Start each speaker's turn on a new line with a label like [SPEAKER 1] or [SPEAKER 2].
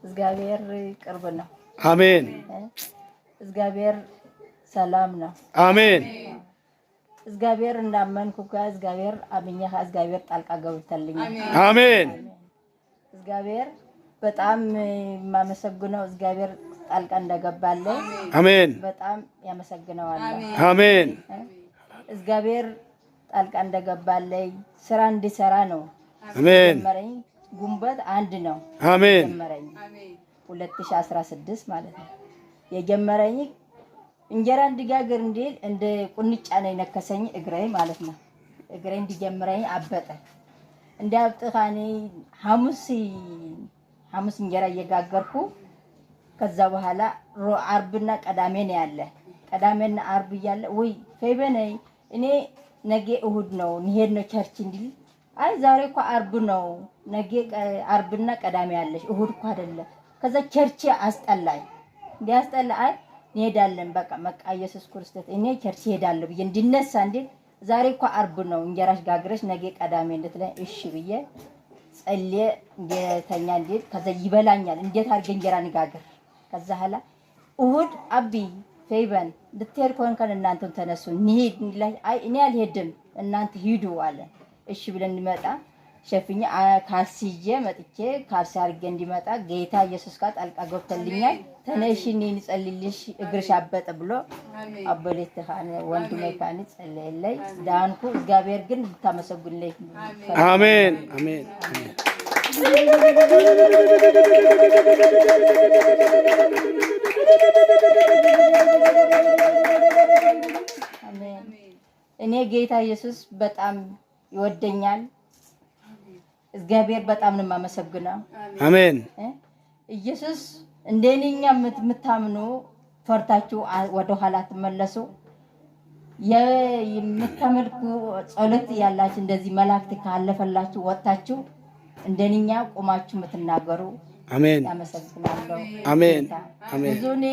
[SPEAKER 1] እግዚአብሔር ቅርብ ነው።
[SPEAKER 2] አሜን።
[SPEAKER 1] እግዚአብሔር ሰላም ነው።
[SPEAKER 2] አሜን።
[SPEAKER 1] እግዚአብሔር እንዳመንኩ እግዚአብሔር አብኛ እግዚአብሔር ጣልቃ ገብተልኛል።
[SPEAKER 2] አሜን።
[SPEAKER 1] እግዚአብሔር በጣም ማመሰግነው እግዚአብሔር ጣልቃ እንደገባለኝ
[SPEAKER 2] አሜን።
[SPEAKER 1] በጣም ያመሰግነዋለሁ።
[SPEAKER 2] አሜን።
[SPEAKER 1] እግዚአብሔር ጣልቃ እንደገባለኝ ስራ እንዲሰራ ነው።
[SPEAKER 2] አሜን።
[SPEAKER 1] ጀመረኝ ጉንበት አንድ ነው።
[SPEAKER 2] አሜን።
[SPEAKER 1] ጀመረኝ 2016 ማለት ነው። የጀመረኝ እንጀራ እንዲጋገር እንዲል እንደ ቁንጫ ነው የነከሰኝ እግሬ ማለት ነው። እግሬ እንዲጀምረኝ አበጠ እንዲያብጥኻኔ ሐሙስ እንጀራ እየጋገርኩ ከዛ በኋላ ዓርብና ቅዳሜ ነው ያለ። ቅዳሜና ዓርብ እያለ ወይ ፈይበነይ እኔ ነገ እሁድ ነው እንሄድ ነው ቸርች እንዲል አይ ዛሬ እኮ ዓርብ ነው ነገ ዓርብና ቅዳሜ ያለሽ እሁድ እኮ አይደለ። ከዛ ቸርች አስጠላኝ እንዲያስጠላ አይ እንሄዳለን በቃ መቃ ኢየሱስ ክርስቶስ እኔ ቸርች ሄዳለሁ ብዬ እንዲነሳ እንዴ ዛሬ እኮ ዓርብ ነው እንጀራሽ ጋግረሽ ነገ ቅዳሜ እንድትለኝ እሺ ብዬ ጸልዬ እንዴተኛ እንዴ ከዛ ይበላኛል እንዴት አድርገ እንጀራ ንጋገር ከዛ ኋላ እሁድ አቢ ፈይበን ልትሄድ ከሆንከን እናንተም ተነሱ እንሂድ እንላኝ አይ እኔ አልሄድም እናንተ ሂዱ አለ። እሺ ብለን እንመጣ ሸፍኛ ካልሲጄ መጥቼ ካልሲ አድርጌ እንዲመጣ ጌታ ኢየሱስ ጋር ጣልቃ ገብተልኛል። ተነሺ እኔን ጸልይልሽ እግርሽ አበጠ ብሎ አበለተ ካነ ወንድሜ ካነ ጸልይልኝ ዳንኩ። እግዚአብሔር ግን ልታመሰግኑልኝ።
[SPEAKER 2] አሜን አሜን አሜን። እኔ ጌታ ኢየሱስ በጣም ይወደኛል። እግዚአብሔር በጣም ነው የማመሰግነው። አሜን።
[SPEAKER 1] ኢየሱስ እንደኔኛ የምታምኑ ፈርታችሁ ወደ ኋላ ተመለሱ። የምትመልኩ ጸሎት ያላችሁ እንደዚህ መላእክት ካለፈላችሁ ወጣችሁ እንደኔኛ ቆማችሁ የምትናገሩ
[SPEAKER 2] አሜን።
[SPEAKER 1] ያመሰግናለሁ።
[SPEAKER 2] አሜን አሜን።
[SPEAKER 1] ብዙኔ